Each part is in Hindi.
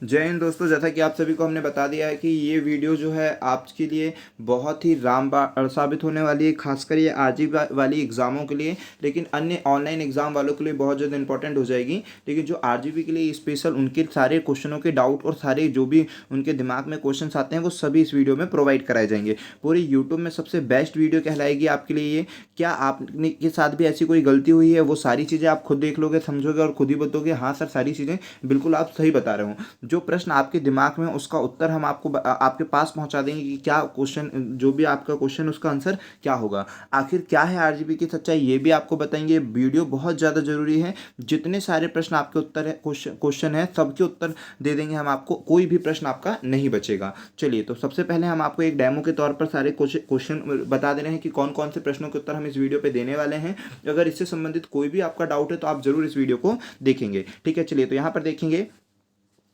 जय हिंद दोस्तों। जैसा कि आप सभी को हमने बता दिया है कि ये वीडियो जो है आपके लिए बहुत ही रामबाण साबित होने वाली है, खासकर ये आरजी वाली एग्ज़ामों के लिए। लेकिन अन्य ऑनलाइन एग्ज़ाम वालों के लिए बहुत ज़्यादा इंपॉर्टेंट हो जाएगी। लेकिन जो आरजीबी के लिए स्पेशल उनके सारे क्वेश्चनों के डाउट और सारे जो भी उनके दिमाग में क्वेश्चन आते हैं वो सभी इस वीडियो में प्रोवाइड कराए जाएंगे। पूरे यूट्यूब में सबसे बेस्ट वीडियो कहलाएगी आपके लिए ये। क्या आपने के साथ भी ऐसी कोई गलती हुई है, वो सारी चीज़ें आप खुद देख लोगे, समझोगे और खुद ही बताओगे हाँ सर सारी चीज़ें बिल्कुल आप सही बता रहे हो। जो प्रश्न आपके दिमाग में उसका उत्तर हम आपको आपके पास पहुंचा देंगे कि क्या क्वेश्चन, जो भी आपका क्वेश्चन उसका आंसर क्या होगा। आखिर क्या है आरजीबी की सच्चाई ये भी आपको बताएंगे। वीडियो बहुत ज़्यादा जरूरी है। जितने सारे प्रश्न आपके उत्तर है क्वेश्चन है सबके उत्तर दे देंगे हम आपको, कोई भी प्रश्न आपका नहीं बचेगा। चलिए तो सबसे पहले हम आपको एक डेमो के तौर पर सारे क्वेश्चन बता दे रहे हैं कि कौन कौन से प्रश्नों के उत्तर हम इस वीडियो पे देने वाले हैं। अगर इससे संबंधित कोई भी आपका डाउट है तो आप जरूर इस वीडियो को देखेंगे। ठीक है, चलिए तो यहाँ पर देखेंगे।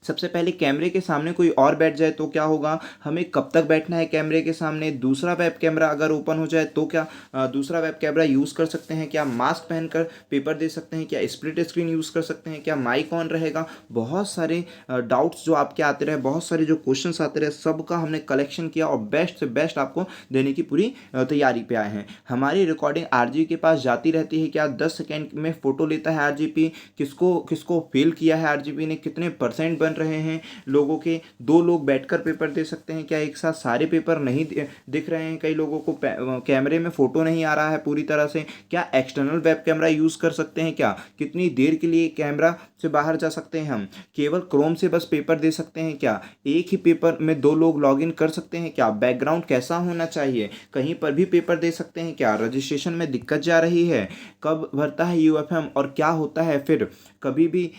सबसे पहले कैमरे के सामने कोई और बैठ जाए तो क्या होगा, हमें कब तक बैठना है कैमरे के सामने। दूसरा वेब कैमरा अगर ओपन हो जाए तो क्या दूसरा वेब कैमरा यूज़ कर सकते हैं, क्या मास्क पहनकर पेपर दे सकते हैं, क्या स्प्लिट स्क्रीन यूज़ कर सकते हैं, क्या माइक ऑन रहेगा। बहुत सारे डाउट्स जो आपके आते रहे, बहुत सारे जो क्वेश्चंस आते रहे, सबका हमने कलेक्शन किया और बेस्ट से बेस्ट आपको देने की पूरी तैयारी पे आए हैं। हमारी रिकॉर्डिंग आरजी के पास जाती रहती है। क्या 10 सेकेंड में फ़ोटो लेता है आरजीपी, किसको किसको फेल किया है आरजीपी ने, कितने परसेंट बन रहे हैं लोगों के। दो लोग बैठकर पेपर दे सकते हैं क्या, एक साथ सारे पेपर नहीं दिख रहे हैं, कई लोगों को कैमरे में फ़ोटो नहीं आ रहा है पूरी तरह से। क्या एक्सटर्नल वेब कैमरा यूज़ कर सकते हैं, क्या कितनी देर के लिए कैमरा से बाहर जा सकते हैं हम, केवल क्रोम से बस पेपर दे सकते हैं क्या, एक ही पेपर में दो लोग लॉगिन कर सकते हैं क्या, बैकग्राउंड कैसा होना चाहिए, कहीं पर भी पेपर दे सकते हैं क्या, रजिस्ट्रेशन में दिक्कत जा रही है, कब भरता है यूएफएम और क्या होता है फिर, कभी भी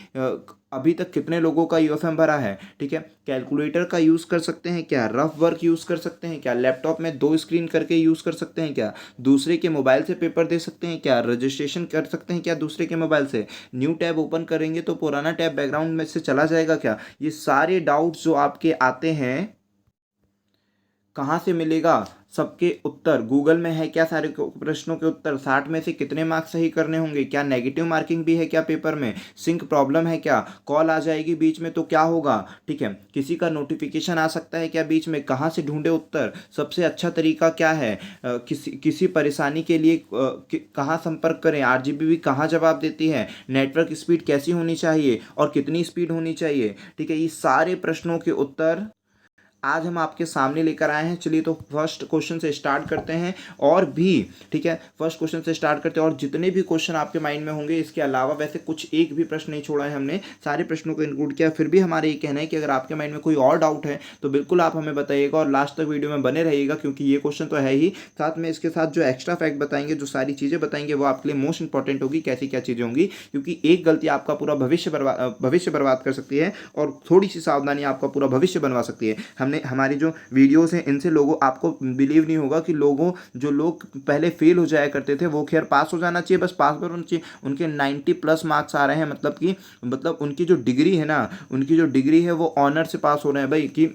अभी तक कितने लोगों का यूएफएम भरा है। ठीक है, कैलकुलेटर का यूज़ कर सकते हैं क्या, रफ वर्क यूज़ कर सकते हैं क्या, लैपटॉप में दो स्क्रीन करके यूज़ कर सकते हैं क्या, दूसरे के मोबाइल से पेपर दे सकते हैं क्या, रजिस्ट्रेशन कर सकते हैं क्या दूसरे के मोबाइल से, न्यू टैब ओपन करेंगे तो पुराना टैब बैकग्राउंड में से चला जाएगा क्या। ये सारे डाउट्स जो आपके आते हैं कहाँ से मिलेगा सबके उत्तर, गूगल में है क्या सारे प्रश्नों के उत्तर, 60 में से कितने मार्क्स सही करने होंगे, क्या नेगेटिव मार्किंग भी है क्या पेपर में, सिंक प्रॉब्लम है क्या, कॉल आ जाएगी बीच में तो क्या होगा। ठीक है, किसी का नोटिफिकेशन आ सकता है क्या बीच में, कहाँ से ढूंढे उत्तर, सबसे अच्छा तरीका क्या है, किसी किसी परेशानी के लिए कहाँ संपर्क करें, आरजीबी भी कहाँ जवाब देती है, नेटवर्क स्पीड कैसी होनी चाहिए और कितनी स्पीड होनी चाहिए। ठीक है, ये सारे प्रश्नों के उत्तर आज हम आपके सामने लेकर आए हैं। चलिए तो फर्स्ट क्वेश्चन से स्टार्ट करते हैं और भी। ठीक है, फर्स्ट क्वेश्चन से स्टार्ट करते हैं और जितने भी क्वेश्चन आपके माइंड में होंगे इसके अलावा, वैसे कुछ एक भी प्रश्न नहीं छोड़ा है हमने, सारे प्रश्नों को इंक्लूड किया। फिर भी हमारा ये कहना है कि अगर आपके माइंड में कोई और डाउट है तो बिल्कुल आप हमें बताइएगा और लास्ट तक वीडियो में बने रहिएगा, क्योंकि ये क्वेश्चन तो है ही, साथ में इसके साथ जो एक्स्ट्रा फैक्ट बताएंगे, जो सारी चीज़ें बताएंगे वो आपके लिए मोस्ट इंपॉर्टेंट होगी। कैसी क्या चीज़ें होंगी, क्योंकि एक गलती आपका पूरा भविष्य बर्बाद कर सकती है और थोड़ी सी सावधानी आपका पूरा भविष्य बनवा सकती है। हमने हमारी जो वीडियोस हैं इनसे लोगों, आपको बिलीव नहीं होगा कि जो लोग पहले फेल हो जाया करते थे वो खैर पास हो जाना चाहिए, बस पास पर होना चाहिए, उनके 90+ मार्क्स आ रहे हैं, मतलब उनकी जो डिग्री है ना, उनकी जो डिग्री है वो ऑनर से पास हो रहे हैं भाई, कि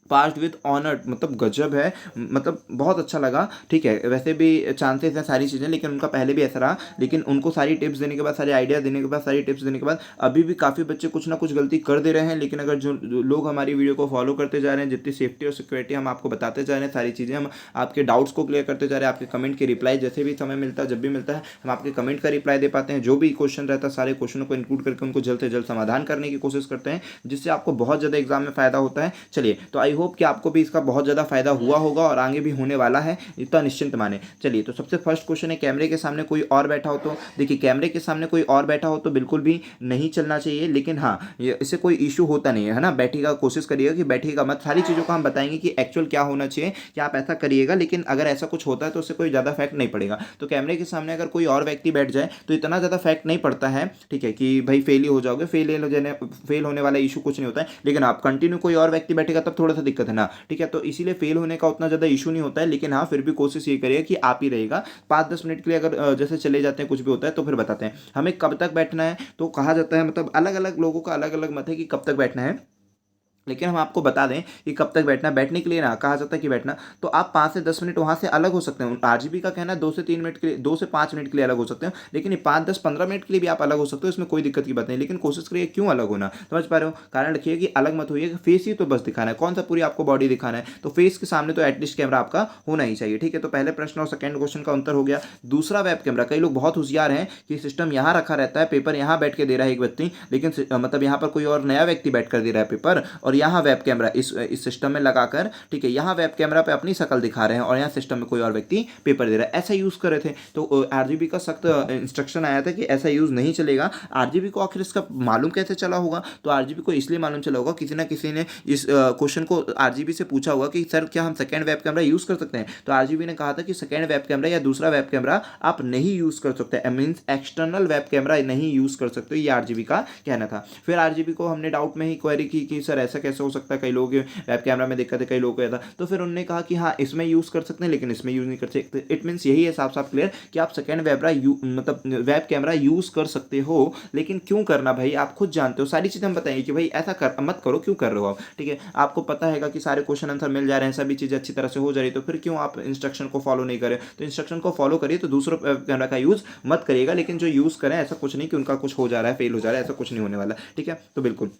पास्ड विद ऑनर, मतलब गजब है, मतलब बहुत अच्छा लगा। ठीक है, वैसे भी चांसेस हैं सारी चीज़ें, लेकिन उनका पहले भी ऐसा रहा, लेकिन उनको सारी टिप्स देने के बाद, सारे आइडिया देने के बाद, सारी टिप्स देने के बाद अभी भी काफ़ी बच्चे कुछ ना कुछ गलती कर दे रहे हैं। लेकिन अगर जो लोग हमारी वीडियो को फॉलो करते जा रहे हैं, जितनी सेफ्टी और सिक्योरिटी हम आपको बताते जा रहे हैं, सारी चीज़ें हम आपके डाउट्स को क्लियर करते जा रहे हैं, आपके कमेंट के रिप्लाई जैसे भी समय मिलता है, जब भी मिलता है हम आपके कमेंट का रिप्लाई दे पाते हैं। जो भी क्वेश्चन रहता है सारे क्वेश्चनों को इंक्लूड करके उनको जल्द से जल्द समाधान करने की कोशिश करते हैं, जिससे आपको बहुत ज़्यादा एग्जाम में फ़ायदा होता है। चलिए तो आई होप कि आपको भी इसका बहुत ज़्यादा फायदा हुआ होगा और आगे भी होने वाला है, इतना निश्चिंत माने। चलिए तो सबसे फर्स्ट क्वेश्चन है, कैमरे के सामने कोई और बैठा हो तो। देखिए, कैमरे के सामने कोई और बैठा हो तो बिल्कुल भी नहीं चलना चाहिए, लेकिन हाँ इससे कोई इशू होता नहीं है ना। बैठिएगा, कोशिश करिएगा कि बैठिएगा मत, सारी चीज़ों का हम बताएंगे कि एक्चुअल क्या होना चाहिए, कि आप ऐसा करिएगा, लेकिन अगर ऐसा कुछ होता है तो उससे कोई ज़्यादा फैक्ट नहीं पड़ेगा। तो कैमरे के सामने अगर कोई और व्यक्ति बैठ जाए तो इतना ज़्यादा फैक्ट नहीं पड़ता है। ठीक है, कि भाई फेल ही हो जाओगे, फेल होने वाला इशू कुछ नहीं होता है, लेकिन आप कंटिन्यू कोई और व्यक्ति बैठेगा तब थोड़ा सा दिक्कत है ना। ठीक है, तो इसीलिए फेल होने का उतना ज़्यादा इशू नहीं होता है, लेकिन हाँ फिर भी कोशिश ये करिए कि आप ही रहेगा। 5-10 मिनट के लिए अगर जैसे चले जाते हैं, कुछ भी होता है तो फिर बताते हैं हमें कब तक बैठना है। तो कहा जाता है, मतलब अलग अलग लोगों का अलग अलग मत है कि कब तक बैठना है। लेकिन हम आपको बता दें कि कब तक बैठना, बैठने के लिए ना कहा जाता है कि बैठना, तो आप 5 से 10 मिनट वहाँ से अलग हो सकते हैं। आरजीबी का कहना है 2 से 3 मिनट के लिए, 2 से 5 मिनट के लिए अलग हो सकते हो, लेकिन ये 5, 10, 15 मिनट के लिए भी आप अलग हो सकते हो, इसमें कोई दिक्कत की बात नहीं। लेकिन कोशिश करिए क्यों अलग होना, समझ पा रहे हो? कारण रखिए कि अलग मत होइए, फेस ही तो बस दिखाना है, कौन सा पूरी आपको बॉडी दिखाना है, तो फेस के सामने तो एटलीस्ट कैमरा आपका होना ही चाहिए, ठीक है। तो पहले प्रश्न और सेकंड क्वेश्चन का उत्तर हो गया। दूसरा वेब कैमरा, कई लोग बहुत होशियार हैं कि सिस्टम यहाँ रखा रहता है, पेपर यहाँ बैठ के दे रहा है एक व्यक्ति, लेकिन मतलब यहाँ पर कोई और नया व्यक्ति बैठ कर दे रहा है पेपर, और यहाँ वेब कैमरा इस सिस्टम में लगाकर, ठीक है, यहाँ वेब कैमरा पे अपनी शक्ल दिखा रहे हैं और यहाँ सिस्टम में कोई और व्यक्ति पेपर दे रहा है, ऐसा यूज़ कर रहे थे। तो आरजीबी का सख्त इंस्ट्रक्शन आया था कि ऐसा यूज़ नहीं चलेगा। आरजीबी को आखिर इसका मालूम कैसे चला होगा? तो आरजीबी को इसलिए मालूम चला होगा, किसी ना किसी ने इस क्वेश्चन को आरजीबी से पूछा होगा कि सर क्या हम सेकेंड वेब कैमरा यूज़ कर सकते हैं? तो आरजीबी ने कहा था कि सेकेंड वेब कैमरा या दूसरा वेब कैमरा आप नहीं यूज़ कर सकते, मीन्स एक्सटर्नल वेब कैमरा नहीं यूज़ कर सकते, ये आरजीबी का कहना था। फिर आरजीबी को हमने डाउट में ही क्वेरी की कि सर ऐसा कैसे हो सकता है, कई लोग वेब कैमरा में दिक्कत है, कई लोगों को था, तो फिर उन्होंने कहा कि हाँ इसमें यूज़ कर सकते हैं लेकिन इसमें यूज़ नहीं कर सकते। इट मीन्स यही है साफ साफ क्लियर कि आप सेकेंड मतलब वेब कैमरा यूज़ कर सकते हो, लेकिन क्यों करना भाई, आप खुद जानते हो, सारी चीज़ें हम बताएंगे कि भाई ऐसा कर मत करो, क्यों कर रहे हो आप, ठीक है। आपको पता है कि सारे क्वेश्चन आंसर मिल जा रहे हैं, सभी चीज़ें अच्छी तरह से हो जा रही है, तो फिर क्यों आप इंस्ट्रक्शन को फॉलो नहीं करें? तो इंस्ट्रक्शन को फॉलो करिए, तो दूसरों वेब कैमरा का यूज़ मत करिएगा, लेकिन जो यूज़ करें ऐसा कुछ नहीं कि उनका कुछ हो जा रहा है, फेल हो जा रहा है, ऐसा कुछ नहीं होने वाला, ठीक है। तो बिल्कुल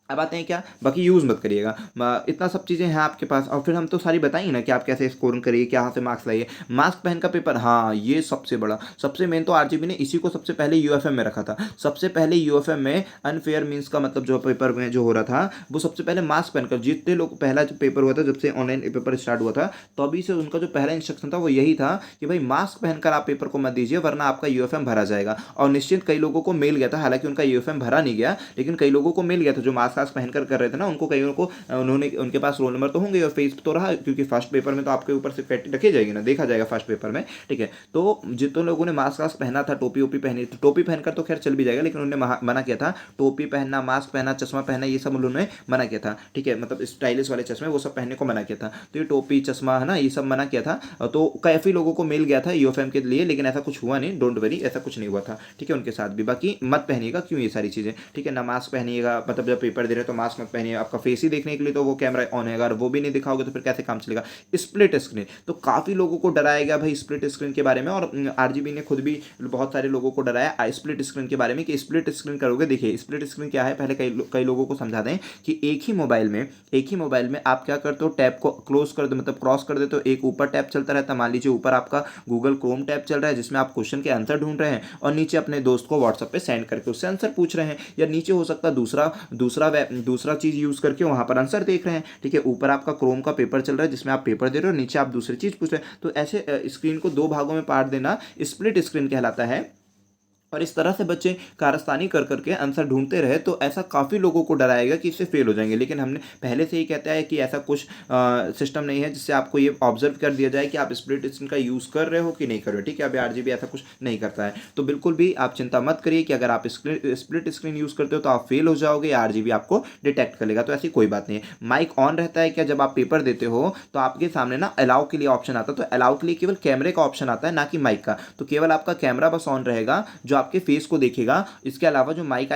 अब आते हैं क्या, बाकी यूज़ मत करिएगा, इतना सब चीज़ें हैं आपके पास। और फिर हम तो सारी बताएंगे ना कि आप कैसे स्कोरिंग करिए, कहाँ से मार्क्स लाइए। मास्क पहन का पेपर, हाँ ये सबसे बड़ा, सबसे मेन तो आरजीबी ने इसी को सबसे पहले यूएफएम में रखा था। सबसे पहले यूएफएम में अनफेयर मीन्स का मतलब जो पेपर में जो हो रहा था, वो सबसे पहले मास्क पहनकर, जितने लोग, पहला जो पेपर हुआ था जब से ऑनलाइन पेपर स्टार्ट हुआ था, तो अभी से उनका जो पहला इंस्ट्रक्शन था वो यही था कि भाई मास्क पहनकर आप पेपर को मत दीजिए, वरना आपका यूएफएम भरा जाएगा। और निश्चित कई लोगों को मिल गया था, हालांकि उनका यूएफएम भरा नहीं गया, लेकिन कई लोगों को मिल गया था जो मास्क वास्क पहनकर कर रहे थे ना, उनको, कईयों को उन्होंने, उनके पास रोल नंबर तो होंगे और फेस तो रहा, क्योंकि फर्स्ट पेपर में तो आपके ऊपर से पैटी रखी जाएगी ना, देखा जाएगा फर्स्ट पेपर में, ठीक है। तो जितने लोगों ने मास्क वास्क पहना था, टोपी ओपी पहनी, तो टोपी पहनकर तो खैर चल भी जाएगा, लेकिन उन्होंने मना किया था टोपी पहनना, मास्क पहनना, चश्मा पहनना, ये सब उन्होंने मना किया था, ठीक है। मतलब स्टाइलिश वाले चश्मे वो सब पहनने को मना किया था, तो ये टोपी चश्मा है ना, ये सब मना किया था। तो काफ़ी लोगों को मिल गया था यूएफएम के लिए, लेकिन ऐसा कुछ हुआ नहीं, डोंट वरी, ऐसा कुछ नहीं हुआ था, ठीक है। उनके साथ भी बाकी मत पहनिएगा, क्यों ये सारी चीज़ें, ठीक है ना। मास्क पहनिएगा, मतलब जब पेपर दे रहे हो तो मास्क मत पहनिए, आपका फेस ही देखने के लिए तो वो कैमरा ऑन है, अगर वो भी नहीं दिखाओगे तो फिर कैसे काम चलेगा। स्प्लिट स्क्रीन, तो काफ़ी लोगों को डराया गया भाई स्प्लिट स्क्रीन के बारे में, और आरजीबी ने खुद भी बहुत सारे लोगों को डराया स्प्लिट स्क्रीन के बारे में कि स्प्लिट स्क्रीन करोगे। देखिए स्प्लिट स्क्रीन क्या है, पहले कई लोगों को समझा दें कि एक ही मोबाइल में आप क्या करते हो, टैब को क्लोज कर दो, मतलब क्रॉस कर देते हो, एक ऊपर टैब चलता रहता है, मान लीजिए ऊपर आपका गूगल क्रोम टैब चल रहा है जिसमें आप क्वेश्चन के आंसर ढूंढ रहे हैं, और नीचे अपने दोस्त को व्हाट्सएप पे सेंड करके उससे आंसर पूछ रहे हैं, या नीचे हो सकता है दूसरा चीज़ यूज़ करके वहाँ पर आंसर देख रहे हैं, ठीक है। ऊपर आपका क्रोम का पेपर चल रहा है जिसमें आप पेपर दे रहे हो, नीचे आप दूसरी चीज़ पूछ रहे हैं, तो ऐसे स्क्रीन को दो भागों में बांट देना स्प्लिट स्क्रीन कहलाता है। और इस तरह से बच्चे कारस्तानी कर करके आंसर ढूंढते रहे, तो ऐसा काफ़ी लोगों को डराएगा कि इससे फेल हो जाएंगे, लेकिन हमने पहले से ही कहता है कि ऐसा कुछ सिस्टम नहीं है जिससे आपको ये ऑब्जर्व कर दिया जाए कि आप स्प्लिट स्क्रीन का यूज़ कर रहे हो कि नहीं कर रहे हो, ठीक है। अभी आरजीबी ऐसा कुछ नहीं करता है, तो बिल्कुल भी आप चिंता मत करिए कि अगर आप स्प्लिट स्क्रीन यूज़ करते हो तो आप फेल हो जाओगे या आरजीबी आपको डिटेक्ट कर लेगा, तो ऐसी कोई बात नहीं है। माइक ऑन रहता है क्या जब आप पेपर देते हो, तो आपके सामने ना अलाउ के लिए ऑप्शन आता है, तो अलाउ के लिए केवल कैमरे का ऑप्शन आता है, ना कि माइक का, तो केवल आपका कैमरा बस ऑन रहेगा जो आपके फेस को देखेगा। इसके अलावा जो माइक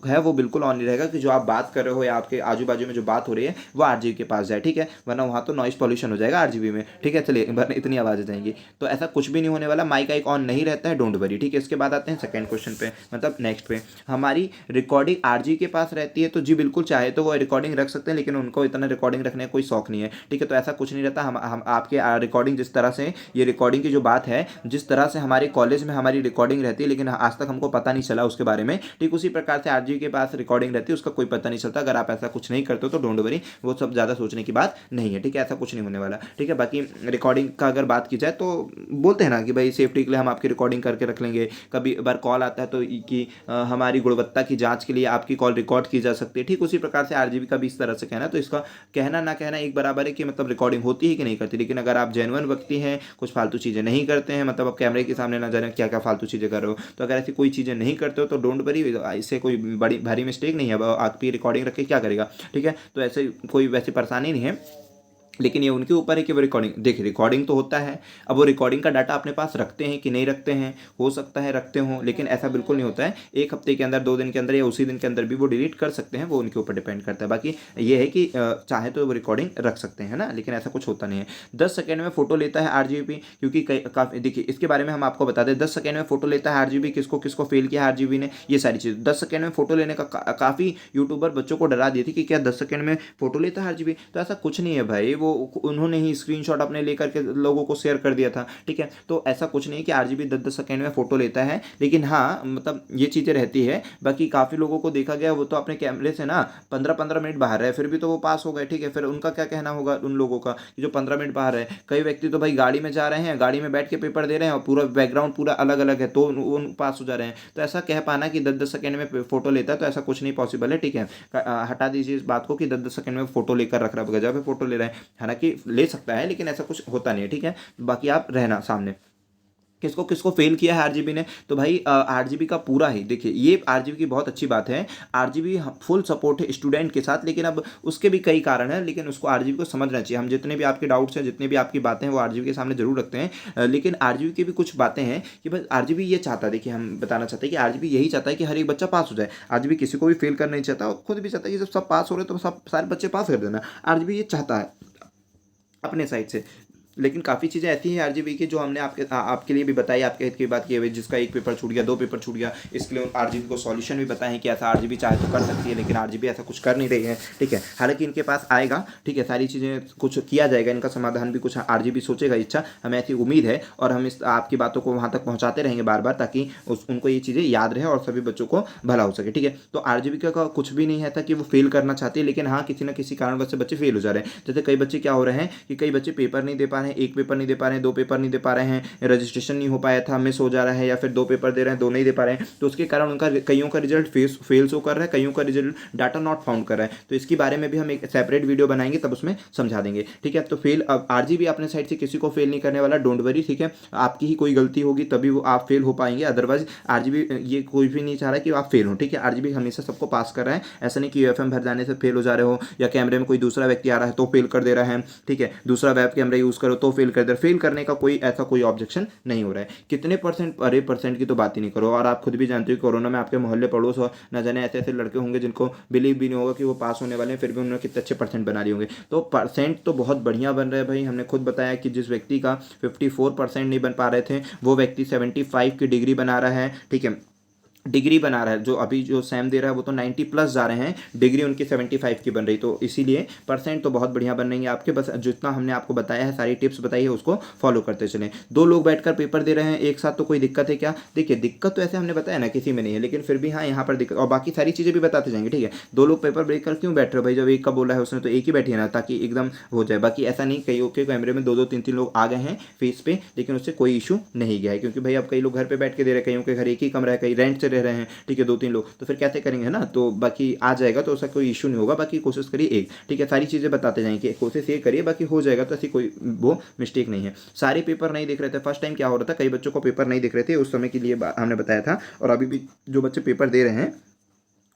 है वो बिल्कुल ऑन नहीं रहेगा कि जो आप बात कर रहे हो या आपके आजू बाजू में जो बात हो रही है वो आरजीबी के पास जाए, ठीक है, वरना वहाँ तो नॉइस पॉल्यूशन हो जाएगा आरजीबी में, ठीक है। चलिए, वरना इतनी आवाज़ आ जाएंगी, तो ऐसा कुछ भी नहीं होने वाला, माइक आइक ऑन नहीं रहता है, डोंट वरी, ठीक है। इसके बाद आते हैं सेकंड क्वेश्चन पे, मतलब नेक्स्ट पे, हमारी रिकॉर्डिंग आरजी के पास रहती है, तो जी बिल्कुल चाहे तो वो रिकॉर्डिंग रख सकते हैं, लेकिन उनको इतना रिकॉर्डिंग रखने का कोई शौक नहीं है, ठीक है। तो ऐसा कुछ नहीं रहता, हम आपके रिकॉर्डिंग जिस तरह से, ये रिकॉर्डिंग की जो बात है, जिस तरह से हमारे कॉलेज में हमारी रिकॉर्डिंग रहती है, लेकिन आज तक हमको पता नहीं चला उसके बारे में, ठीक उसी प्रकार से आरजी के पास रिकॉर्डिंग रहती है, उसका कोई पता नहीं चलता। अगर आप ऐसा कुछ नहीं करते हो तो डोंट वरी, वो सब ज़्यादा सोचने की बात नहीं है, ठीक है, ऐसा कुछ नहीं होने वाला, ठीक है। बाकी रिकॉर्डिंग का अगर बात की जाए तो बोलते हैं ना कि भाई सेफ्टी के लिए हम आपकी रिकॉर्डिंग करके रख लेंगे, कभी बार कॉल आता है तो कि हमारी गुणवत्ता की जाँच के लिए आपकी कॉल रिकॉर्ड की जा सकती है, ठीक उसी प्रकार से आरजीबी का भी इस तरह से कहना है। तो इसका कहना ना कहना एक बराबर है कि मतलब रिकॉर्डिंग होती है कि नहीं करती, लेकिन अगर आप जेन्युइन व्यक्ति हैं, कुछ फालतू चीज़ें नहीं करते हैं, मतलब आप कैमरे के सामने ना जाने क्या क्या फालतू चीज़ें कर रहे हो, तो अगर ऐसी कोई चीज़ें नहीं करते हो तो डोंट वरी, इससे कोई बड़ी भारी मिस्टेक नहीं है, आपकी रिकॉर्डिंग रख के क्या करेगा, ठीक है। तो ऐसे कोई वैसी परेशानी नहीं है। लेकिन ये उनके ऊपर है कि वो रिकॉर्डिंग, देखिए रिकॉर्डिंग तो होता है, अब वो रिकॉर्डिंग का डाटा अपने पास रखते हैं कि नहीं रखते हैं, हो सकता है रखते हों, लेकिन ऐसा बिल्कुल नहीं होता है। एक हफ्ते के अंदर, 2 दिन के अंदर या उसी दिन के अंदर भी वो डिलीट कर सकते हैं, वो उनके ऊपर डिपेंड करता है। बाकी ये है कि चाहे तो वो रिकॉर्डिंग रख सकते हैं ना, लेकिन ऐसा कुछ होता नहीं है। 10 सेकेंड में फोटो लेता है आरजीबी, क्योंकि काफ़ी देखिए इसके बारे में हम आपको बता दें, 10 सेकेंड में फोटो लेता है आरजीबी, किसको किसको फेल किया आरजीबी ने, ये सारी चीज़ 10 सेकेंड में फोटो लेने का काफ़ी यूट्यूबर बच्चों को डरा दिए थे कि क्या 10 सेकेंड में फोटो लेता है आरजीबी, तो ऐसा कुछ नहीं है भाई, वो उन्होंने ही स्क्रीनशॉट अपने लेकर के लोगों को शेयर कर दिया था, ठीक है। तो ऐसा कुछ नहीं है कि आरजीबी 10-10 सेकेंड में फोटो लेता है, लेकिन हाँ मतलब ये चीज़ें रहती है। बाकी काफ़ी लोगों को देखा गया वो तो अपने कैमरे से ना 15-15 मिनट बाहर रहे, फिर भी तो वो पास हो गए, ठीक है। फिर उनका क्या कहना होगा उन लोगों का कि जो 15 मिनट बाहर है। कई व्यक्ति तो भाई गाड़ी में जा रहे हैं, गाड़ी में बैठ के पेपर दे रहे हैं और पूरा बैकग्राउंड पूरा अलग अलग है, तो वो पास हो जा रहे हैं। तो ऐसा कह पाना कि 10-10 सेकेंड में फोटो लेता है, तो ऐसा कुछ नहीं पॉसिबल है, ठीक है। हटा दीजिए इस बात को कि 10-10 सेकेंड में फोटो लेकर रख रहा है, गजब है फोटो ले रहे हैं, हालांकि ले सकता है लेकिन ऐसा कुछ होता नहीं है, ठीक है। बाकी आप रहना सामने किसको किसको फेल किया है आरजीबी ने, तो भाई आरजीबी का पूरा ही देखिए, ये आरजीबी की बहुत अच्छी बात है, आरजीबी फुल सपोर्ट है स्टूडेंट के साथ, लेकिन अब उसके भी कई कारण हैं, लेकिन उसको आरजीबी को समझना चाहिए। हम जितने भी आपके डाउट्स हैं, जितने भी आपकी बातें हैं, वो आरजीबी के सामने जरूर रखते हैं, लेकिन आरजीबी की भी कुछ बातें हैं कि बस आरजीबी ये चाहता है, देखिए हम बताना चाहते हैं कि आरजीबी यही चाहता है कि हर एक बच्चा पास हो जाए। आरजीबी किसी को भी फेल करना नहीं चाहता, और खुद भी चाहता है कि जब सब पास हो रहे तो सब सारे बच्चे पास कर देना, आरजीबी ये चाहता है अपने साइड से। लेकिन काफ़ी चीज़ें ऐसी हैं आरजीबी की जो हमने आपके लिए भी बताई, आपके हित की बात की है, जिसका एक पेपर छूट गया, 2 पेपर छूट गया, इसके लिए आरजीबी को सॉल्यूशन भी बताएं कि ऐसा आरजीबी चाहे तो कर सकती है, लेकिन आरजीबी ऐसा कुछ कर नहीं रही है, ठीक है। हालांकि इनके पास आएगा, ठीक है, सारी चीज़ें कुछ किया जाएगा, इनका समाधान भी कुछ आरजीबी सोचेगा, इच्छा हमें ऐसी उम्मीद है, और हम इस आपकी बातों को वहाँ तक पहुँचाते रहेंगे बार बार, ताकि उनको ये चीज़ें याद रहे और सभी बच्चों को भला हो सके, ठीक है। तो आरजीबी का कुछ भी नहीं है था कि वो फेल करना चाहती है, लेकिन हाँ किसी न किसी कारणवश से बच्चे फेल हो जा रहे हैं। जैसे कई बच्चे क्या हो रहे हैं कि कई बच्चे पेपर नहीं दे पा रहे हैं, एक पेपर नहीं दे पा रहे हैं, 2 पेपर नहीं दे पा रहे हैं, रजिस्ट्रेशन नहीं हो पाया था, मिस हो जा रहा है, या फिर 2 पेपर दे रहे हैं, 2 नहीं दे पा रहे हैं, तो उसके कारण उनका कईयों का रिजल्ट फेल शो कर रहा है, कईयों का रिजल्ट डाटा नॉट फाउंड कर रहा है। तो इसके बारे में भी हम एक सेपरेट वीडियो बनाएंगे, तब उसमें समझा देंगे, ठीक है। तो फेल, अब आरजीबी अपने साइड से किसी को फेल नहीं करने वाला, डोंट वरी, ठीक है। आपकी ही कोई गलती होगी तभी वो आप फेल हो पाएंगे, अदरवाइज आरजीबी ये कोई भी नहीं चाह रहा है कि आप फेल हो, ठीक है। आरजीबी हमेशा सबको पास कर रहा है, ऐसा नहीं कि यूएफएम भर जाने से फेल हो जा रहे हो, या कैमरे में कोई दूसरा व्यक्ति आ रहा है तो फेल कर दे रहा है, ठीक है, दूसरा वेब कैमरा यूज करो तो फेल कर दे। फेल करने का कोई ऐसा कोई ऑब्जेक्शन नहीं हो रहा है। कितने परसेंट, अरे परसेंट की तो बात ही नहीं करो, और आप खुद भी जानते हो कोरोना में आपके मोहल्ले पड़ोस और न जाने ऐसे ऐसे लड़के होंगे जिनको बिलीव भी नहीं होगा कि वो पास होने वाले हैं, फिर भी उन्होंने कितने अच्छे परसेंट बना लिए होंगे। तो परसेंट तो बहुत बढ़िया बन रहे हैं भाई। हमने खुद बताया कि जिस व्यक्ति का 54% नहीं बन पा रहे थे, वो व्यक्ति 75 की डिग्री बना रहा है, ठीक है, डिग्री बना रहा है। जो अभी जो सैम दे रहा है वो तो 90+ जा रहे हैं, डिग्री उनकी 75 की बन रही, तो इसीलिए परसेंट तो बहुत बढ़िया बन रही है आपके। बस जितना हमने आपको बताया है, सारी टिप्स बताई है, उसको फॉलो करते चलें। 2 लोग बैठकर पेपर दे रहे हैं एक साथ, तो कोई दिक्कत है क्या? देखिए दिक्कत तो ऐसे हमने बताया ना किसी में नहीं है, लेकिन फिर भी हाँ यहाँ पर दिक्कत, और बाकी सारी चीज़ें भी बताते जाएंगे, ठीक है। 2 लोग पेपर ब्रेक कर क्यों बैठ रहे हो भाई, जब एक का बोला है उसने तो एक ही बैठिए ना, ताकि एकदम हो जाए। बाकी ऐसा नहीं, कई के कैमरे में 2-2 3-3 लोग आ गए हैं फेस पे, लेकिन उससे कोई इशू नहीं गया है, क्योंकि भाई अब कई लोग घर पे बैठ के दे रहे हैं, कईयों के घर एक ही कमरा है, कई रेंट से रह रहे हैं, ठीक है, 2-3 लोग, तो फिर कैसे करेंगे, है ना। तो बाकी आ जाएगा, तो उसका कोई इशू नहीं होगा। बाकी कोशिश करिए एक, ठीक है, सारी चीज़ें बताते जाएंगे, कोशिश ये करिए, बाकी हो जाएगा, तो ऐसी कोई वो मिस्टेक नहीं है। सारे पेपर नहीं दिख रहे थे फर्स्ट टाइम, क्या हो रहा था, कई बच्चों को पेपर नहीं दिख रहे थे, उस समय के लिए हमने बताया था। और अभी भी जो बच्चे पेपर दे रहे हैं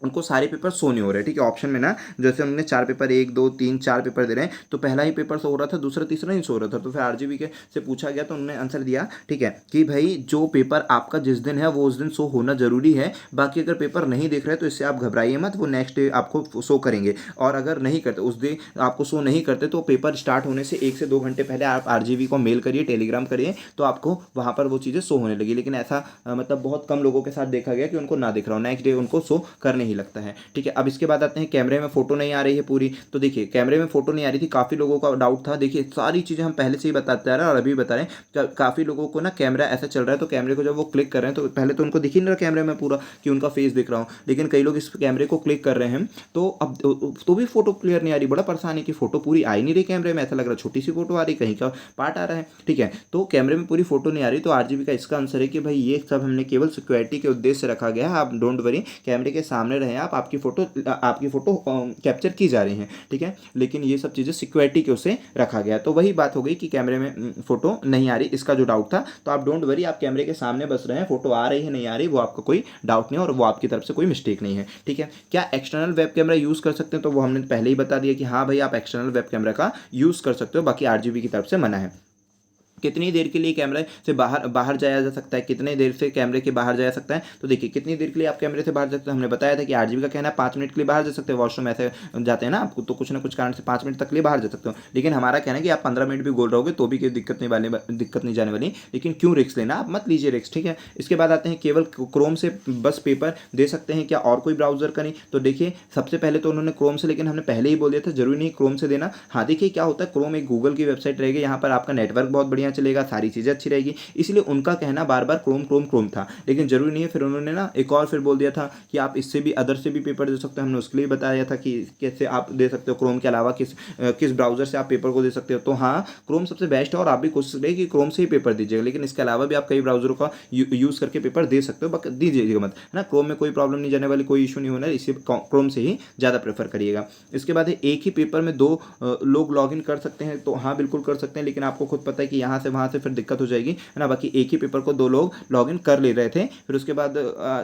उनको सारे पेपर शो नहीं हो रहे, ठीक है। ऑप्शन में ना जैसे हमने 4 पेपर, 1 2 3 4 पेपर दे रहे हैं, तो पहला ही पेपर शो हो रहा था, दूसरा तीसरा नहीं शो हो रहा था। तो फिर आरजीबी के से पूछा गया तो उन्होंने आंसर दिया, ठीक है, कि भाई जो पेपर आपका जिस दिन है वो उस दिन शो होना जरूरी है, बाकी अगर पेपर नहीं दिख रहे तो इससे आप घबराइए मत, वो नेक्स्ट डे आपको शो करेंगे। और अगर नहीं करते, उस दिन आपको शो नहीं करते, तो पेपर स्टार्ट होने से 1 से 2 घंटे पहले आप आरजीबी को मेल करिए, टेलीग्राम करिए, तो आपको वहाँ पर वो चीज़ें शो होने लगी। लेकिन ऐसा मतलब बहुत कम लोगों के साथ देखा गया कि उनको ना दिख रहा हो, नेक्स्ट डे उनको शो करने ही लगता है, ठीक है। अब इसके बाद आते हैं कैमरे में फोटो नहीं आ रही है पूरी, तो देखिए कैमरे में फोटो नहीं आ रही थी, काफ़ी लोगों का डाउट था। देखिए सारी चीज़ें हम पहले से ही बताते आ रहे हैं और अभी बता रहे हैं। काफ़ी लोगों को ना कैमरा ऐसा चल रहा है, तो कैमरे को जब वो क्लिक कर रहे हैं तो पहले तो उनको दिख ही नहीं रहा कैमरे में पूरा कि उनका फेस दिख रहा हो, लेकिन कई लोग इस कैमरे को क्लिक कर रहे हैं तो अब तो भी फोटो क्लियर नहीं आ रही। बड़ा परेशानी की फोटो पूरी आ ही नहीं रही कैमरे में, ऐसा लग रहा है छोटी सी फोटो आ रही, कहीं का पार्ट आ रहा है, ठीक है। तो कैमरे में पूरी फोटो नहीं आ रही, तो आरजीबी का इसका आंसर है कि भाई ये सब हमने केवल सिक्योरिटी के उद्देश्य से रखा गया है, आप डोंट वरी, कैमरे के सामने कैमरे रहे आप, आपकी फ़ोटो कैप्चर की जा रही हैं, ठीक है। लेकिन ये सब चीज़ें सिक्योरिटी के उससे रखा गया। तो वही बात हो गई कि कैमरे में फ़ोटो नहीं आ रही, इसका जो डाउट था। तो आप डोंट वरी, आप कैमरे के सामने बस रहे हैं, फ़ोटो आ रही है नहीं आ रही वो आपका कोई डाउट नहीं है और वो आपकी तरफ से कोई मिस्टेक नहीं है, ठीक है। क्या एक्सटर्नल वेब कैमरा यूज़ कर सकते हैं? तो वो हमने पहले ही बता दिया कि हाँ भाई, आप एक्सटर्नल वेब कैमरा का यूज़ कर सकते हो, बाकी आरजीबी की तरफ से मना है। कितनी देर के लिए कैमरे से बाहर जाया जा सकता है, कितने देर से कैमरे के बाहर जाया सकता है? तो देखिए, कितनी देर के लिए आप कैमरे से बाहर जा सकते हैं, हमने बताया था कि आरजीबी का कहना है 5 मिनट के लिए बाहर जा सकते हैं। वॉशरूम ऐसे जाते हैं ना आपको, तो कुछ ना कुछ कारण से 5 मिनट तक के लिए बाहर जा सकते हो। लेकिन हमारा कहना है कि आप 15 मिनट भी गोल रहोगे तो भी कोई दिक्कत नहीं जाने वाली। लेकिन क्यों रिस्क लेना, आप मत लीजिए रिस्क, ठीक है। इसके बाद आते हैं, केवल क्रोम से बस पेपर दे सकते हैं क्या, और कोई ब्राउजर का नहीं? तो देखिए, सबसे पहले तो उन्होंने क्रोम से, लेकिन हमने पहले ही बोल दिया था जरूरी नहीं क्रोम से देना। हाँ देखिए, क्या होता है, क्रोम एक गूगल की वेबसाइट रहेगी, यहाँ पर आपका नेटवर्क बहुत बढ़िया चलेगा, सारी चीज़ें अच्छी रहेगी, इसलिए उनका कहना बार बार क्रोम क्रोम क्रोम था। लेकिन जरूरी नहीं है, फिर उन्होंने ना एक और फिर बोल दिया था कि आप इससे भी, अदर से भी पेपर दे सकते हो। हमने उसके लिए बताया था कि कैसे आप दे सकते हो, क्रोम के अलावा किस ब्राउजर से आप पेपर को दे सकते हो। तो हाँ, क्रोम सबसे बेस्ट है और आप भी कोशिश करिए कि क्रोम से ही पेपर दीजिएगा, लेकिन इसके अलावा भी आप कई ब्राउजरों का यूज़ करके पेपर दे सकते हो, बट दीजिएगा मत, है ना। क्रोम में कोई प्रॉब्लम नहीं जाने वाली, कोई इशू नहीं होना, इसे क्रोम से ही ज़्यादा प्रेफर करिएगा। इसके बाद एक ही पेपर में 2 लोग लॉग इन कर सकते हैं? तो हाँ बिल्कुल कर सकते हैं, लेकिन आपको खुद पता है कि यहाँ से वहाँ से फिर दिक्कत हो जाएगी, है ना। बाकी एक ही पेपर को 2 लोग लॉग इन कर ले रहे थे, फिर उसके बाद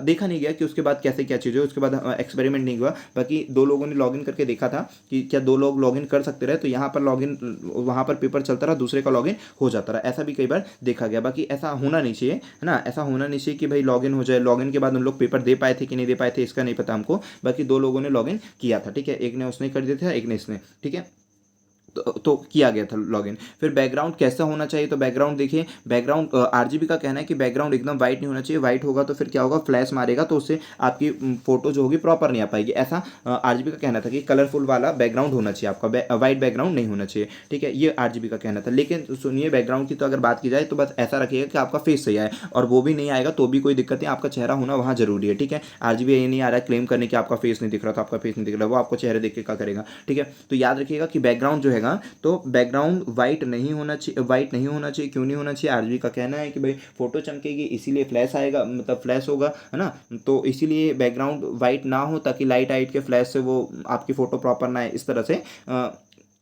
देखा नहीं गया कि उसके बाद कैसे क्या चीज़ है, उसके बाद एक्सपेरिमेंट नहीं हुआ। बाकी 2 लोगों ने लॉग इन करके देखा था कि क्या 2 लोग लॉग इन कर सकते रहे, तो यहाँ पर लॉग इन, वहाँ पर पेपर चलता रहा, दूसरे का लॉग इन हो जाता रहा, ऐसा भी कई बार देखा गया। बाकी ऐसा होना नहीं चाहिए, है ना, ऐसा होना नहीं चाहिए कि भाई लॉग इन हो जाए, लॉग इन के बाद उन लोग पेपर दे पाए थे कि नहीं दे पाए थे इसका नहीं पता हमको। बाकी 2 लोगों ने लॉग इन किया था, ठीक है, एक ने उसने कर दिया था, एक ने इसने, ठीक है। तो किया गया था लॉगिन। फिर बैकग्राउंड कैसा होना चाहिए? तो बैकग्राउंड देखिए, बैकग्राउंड आरजीबी का कहना है कि बैकग्राउंड एकदम वाइट नहीं होना चाहिए। वाइट होगा तो फिर क्या होगा, फ्लैश मारेगा तो उससे आपकी फोटो जो होगी प्रॉपर नहीं आ पाएगी। ऐसा आरजीबी का कहना था कि कलरफुल वाला बैकग्राउंड होना चाहिए आपका, वाइट बैकग्राउंड नहीं होना चाहिए, ठीक है, ये आरजीबी का कहना था। लेकिन सुनिए, बैकग्राउंड की तो अगर बात की जाए तो बस ऐसा रखिएगा कि आपका फेस सही आए, और वो भी नहीं आएगा तो भी कोई दिक्कत नहीं, आपका चेहरा होना वहाँ जरूरी है, ठीक है। आरजीबी ये नहीं आ रहा है क्लेम करने कि आपका फेस नहीं दिख रहा, तो आपका फेस नहीं दिख रहा, वो आपको चेहरे देख के क्या करेगा, ठीक है। तो याद रखिएगा कि बैकग्राउंड जो है, तो बैकग्राउंड वाइट नहीं होना चाहिए। क्यों नहीं होना चाहिए? आरजीबी का कहना है कि भाई फोटो चमकेगी इसीलिए फ्लैश आएगा, मतलब फ्लैश होगा, है ना। तो इसीलिए बैकग्राउंड वाइट ना हो, ताकि लाइट आइट के फ्लैश से वो आपकी फोटो प्रॉपर ना आए, इस तरह से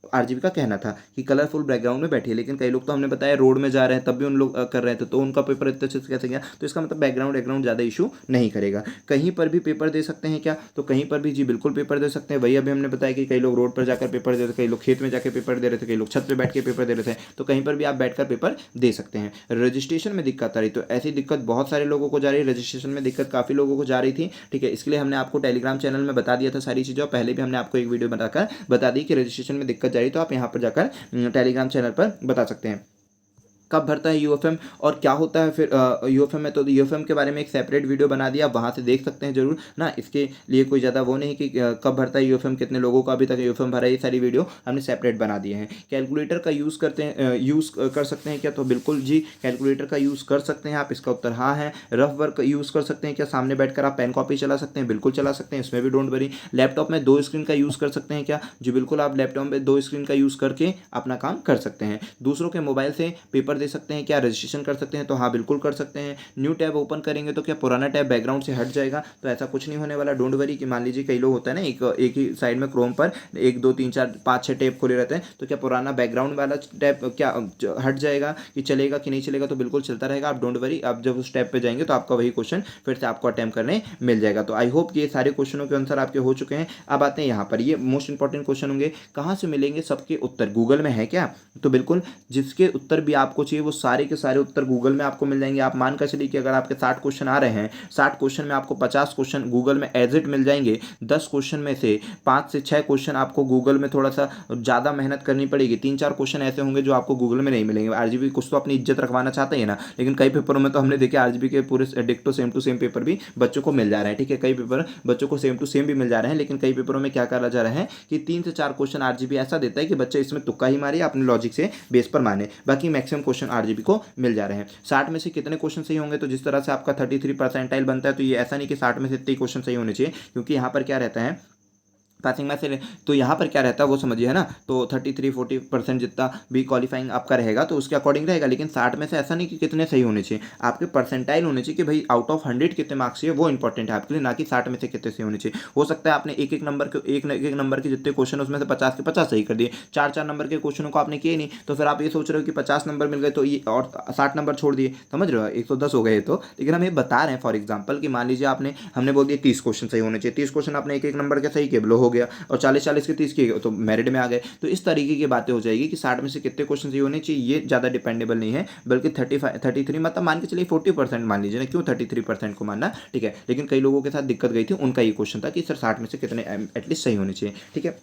आरजीबी का कहना था कि कलरफुल बैकग्राउंड में बैठिए। लेकिन कई लोग तो हमने बताया रोड में जा रहे हैं तब भी उन लोग कर रहे थे, तो उनका पेपर इतने अच्छे से कैसे गया? तो इसका मतलब बैकग्राउंड ज़्यादा इशू नहीं करेगा। कहीं पर भी पेपर दे सकते हैं क्या? तो कहीं पर भी जी बिल्कुल पेपर दे सकते हैं। वही अभी हमने बताया कि कई लोग रोड पर जाकर पेपर दे रहे थे, कई लोग खेत में जाकर पेपर दे रहे थे, कई लोग छत पर बैठ के पेपर दे रहे थे, तो कहीं पर भी आप बैठकर पेपर दे सकते हैं। रजिस्ट्रेशन में दिक्कत आ रही, तो ऐसी दिक्कत बहुत सारे लोगों को जा रही है, रजिस्ट्रेशन में दिक्कत काफ़ी लोगों को जा रही थी, ठीक है। इसके लिए हमने आपको टेलीग्राम चैनल में बता दिया था सारी चीज़ें, और पहले भी हमने आपको एक वीडियो बनाकर बता दी कि रजिस्ट्रेशन में दिक्कत जा रही, तो आप यहाँ पर जाकर टेलीग्राम चैनल पर बता सकते हैं। कब भरता है यूएफएम और क्या होता है फिर यूएफएम में? तो यूएफएम के बारे में एक सेपरेट वीडियो बना दिया, वहाँ से देख सकते हैं जरूर ना। इसके लिए कोई ज़्यादा वो नहीं कि कब भरता है यूएफएम, कितने लोगों का अभी तक यूएफएम भरा है, ये सारी वीडियो हमने सेपरेट बना दिए हैं। कैलकुलेटर का यूज़ कर सकते हैं क्या? तो बिल्कुल जी, कैलकुलेटर का यूज़ कर सकते हैं आप, इसका उत्तर हाँ है। रफ वर्क यूज़ कर सकते हैं क्या? सामने बैठकर आप पेन कॉपी चला सकते हैं, बिल्कुल चला सकते हैं, इसमें भी डोंट वरी। लैपटॉप में 2 स्क्रीन का यूज़ कर सकते हैं क्या? जी बिल्कुल, आप लैपटॉप में 2 स्क्रीन का यूज़ करके अपना काम कर सकते हैं। दूसरों के मोबाइल से पेपर दे सकते हैं क्या? रजिस्ट्रेशन कर सकते हैं, तो हाँ बिल्कुल कर सकते हैं। न्यू टैब ओपन करेंगे तो क्या पुराना टैब बैकग्राउंड से हट जाएगा? तो ऐसा कुछ नहीं होने वाला, डोंट वरी। कि मान लीजिए कई लोग होता है ना, एक ही साइड में क्रोम पर 1 2 3 4 5 6 टैब खोले रहते हैं, तो क्या पुराना बैकग्राउंड वाला टैब क्या हट जाएगा, कि चलेगा कि नहीं चलेगा? तो बिल्कुल चलता रहेगा, आप डोंट वरी। आप जब उस टैब पे जाएंगे तो आपका वही क्वेश्चन फिर से आपको अटेम्प्ट करने मिल जाएगा। तो आई होप ये सारे क्वेश्चनों के आंसर आपके हो चुके हैं। अब आते हैं यहाँ पर, ये मोस्ट इंपॉर्टेंट क्वेश्चन होंगे, कहाँ से मिलेंगे सबके उत्तर? गूगल में है क्या? तो बिल्कुल, जिसके उत्तर भी आपको चाहिए वो सारे के सारे उत्तर गूगल में आपको मिल जाएंगे। आप मान कर चलिए कि अगर आपके 60 क्वेश्चन आ रहे हैं, 60 क्वेश्चन में आपको 50 क्वेश्चन गूगल में एज इट मिल जाएंगे। 10 क्वेश्चन में से 5 से 6 क्वेश्चन आपको गूगल में थोड़ा सा ज़्यादा मेहनत करनी पड़ेगी। 3-4 क्वेश्चन ऐसे होंगे जो आपको गूगल में नहीं मिलेंगे। आरजीबी कुछ तो अपनी इज्जत रखवाना चाहते हैं ना, लेकिन कई पेपरों में तो हमने देखे आरजीबी के पूरे डिक्टो सेम टू सेम पेपर भी बच्चों को मिल जा रहे हैं, ठीक है। कई पेपर बच्चों को सेम टू सेम भी मिल जा रहे हैं, लेकिन कई पेपरों में क्या करा जा रहा है कि 3 से 4 क्वेश्चन आरजीबी ऐसा देता है कि बच्चे इसमें तुक्का ही मारे, अपने लॉजिक से बेस पर माने, बाकी मैक्सिमम क्वेश्चन आरजीबी को मिल जा रहे हैं। 60 में से कितने क्वेश्चन सही होंगे? तो जिस तरह से आपका 33 परसेंटाइल बनता है, तो ये ऐसा नहीं कि 60 में से इतने क्वेश्चन सही होने चाहिए, क्योंकि यहाँ पर क्या रहता है पासिंग में से। तो यहाँ पर क्या रहता है वो समझिए, है ना। तो 33-40% जितना भी क्वालिफाइंग आपका रहेगा तो उसके अकॉर्डिंग रहेगा। लेकिन 60 में से ऐसा नहीं कि कितने सही होने चाहिए, आपके परसेंटाइल होने चाहिए कि भाई आउट ऑफ 100 कितने मार्क्स चाहिए, वो इंपॉर्टेंट है आपके लिए, ना कि 60 में से कितने सही होने चाहिए। हो सकता है आपने एक एक नंबर के जितने क्वेश्चन उसमें से 50 के 50 सही कर दिए, 4-4 नंबर के क्वेश्चनों को आपने किए नहीं, तो फिर आप ये सोच रहे हो कि 50 नंबर मिल गए तो ये और 60 नंबर छोड़ दिए, समझ रहे हो, 110 हो गए तो। लेकिन हम ये बता रहे हैं फॉर एग्जाम्पल कि मान लीजिए हमने बोल दिया 30 क्वेश्चन सही होने चाहिए, 30 क्वेश्चन आपने एक एक नंबर के सही किए, लो हो गया, और 40-40 के 30 किए तो मेरिट में आ गए। तो इस तरीके की बातें हो जाएगी कि 60 में से कितने क्वेश्चन सही होने चाहिए, ये ज़्यादा डिपेंडेबल नहीं है, बल्कि 33 मतलब मान के चलिए 40% मान लीजिए ना, क्यों 33% को मानना, ठीक है। लेकिन कई लोगों के साथ दिक्कत गई थी, उनका ये क्वेश्चन था कि सर 60 में से कितने एटलीस्ट सही होने चाहिए, ठीक है।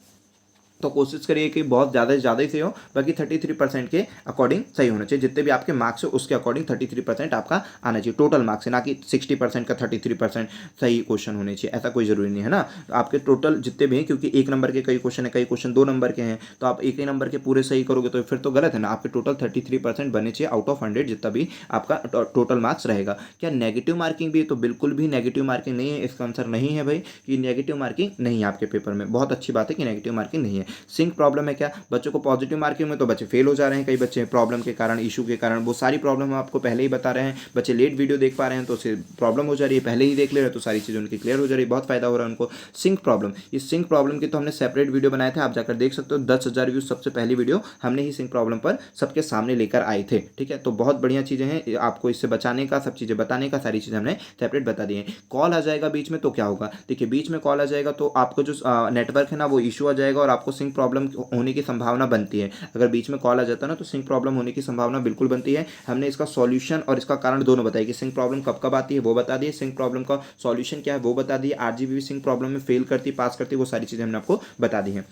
तो कोशिश करिए कि बहुत ज़्यादा से ज़्यादा ही सही हो, बाकी 33% के अकॉर्डिंग सही होना चाहिए, जितने भी आपके मार्क्स हो उसके अकॉर्डिंग 33% आपका आना चाहिए टोटल मार्क्स है, ना कि 60% का 33% सही क्वेश्चन होने चाहिए, ऐसा कोई ज़रूरी नहीं है ना। आपके टोटल जितने भी हैं, क्योंकि एक नंबर के कई क्वेश्चन है, कई क्वेश्चन 2 नंबर के हैं, तो आप एक ही नंबर के पूरे सही करोगे तो फिर तो गलत है ना। आपके टोटल 33% बने चाहिए आउट ऑफ 100 जितना भी आपका टोटल मार्क्स रहेगा। क्या नेगेटिव मार्किंग भी है? तो बिल्कुल भी नेगेटिव मार्किंग नहीं है, इसका आंसर नहीं है भाई, कि नेगेटिव मार्किंग नहीं है आपके पेपर में। बहुत अच्छी बात है कि नेगेटिव मार्किंग नहीं है। सिंक प्रॉब्लम है क्या बच्चों को पॉजिटिव मार्किंग में? तो बच्चे फेल हो जा रहे हैं, कई बच्चे प्रॉब्लम के कारण, इशू के कारण, वो सारी प्रॉब्लम हम आपको पहले ही बता रहे हैं। बच्चे लेट वीडियो देख पा रहे हैं तो उससे प्रॉब्लम हो जा रही है, पहले ही देख ले रहे हैं तो सारी चीज़ें उनकी क्लियर हो जा रही है, बहुत फायदा हो रहा है उनको। सिंक प्रॉब्लम, इस सिंक प्रॉब्लम की तो हमने सेपरेट वीडियो बनाए थे, आप जाकर देख सकते हो। 10,000 व्यूज सबसे पहली वीडियो हमने ही सिंक प्रॉब्लम पर सबके सामने लेकर आए थे, ठीक है। तो बहुत बढ़िया चीज़ें हैं, आपको इससे बचाने का, सब चीज़ें बताने का, सारी चीज़ें हमने सेपरेट बता दी हैं। कॉल आ जाएगा बीच में तो क्या होगा, देखिए बीच में कॉल आ जाएगा तो आपको जो नेटवर्क है ना वो इशू आ जाएगा और आपको सिंक प्रॉब्लम होने की संभावना बनती है। अगर बीच में कॉल आ जाता है ना तो सिंक प्रॉब्लम होने की संभावना बिल्कुल बनती है। हमने इसका सॉल्यूशन और इसका कारण दोनों बताया कि सिंक प्रॉब्लम कब कब आती है वो बता दिए, सिंक प्रॉब्लम का सॉल्यूशन क्या है वो बता दिए, आरजीबी भी सिंक प्रॉब्लम में फेल करती, पास करती, वो सारी चीज़ें हमने आपको बता दी हैं।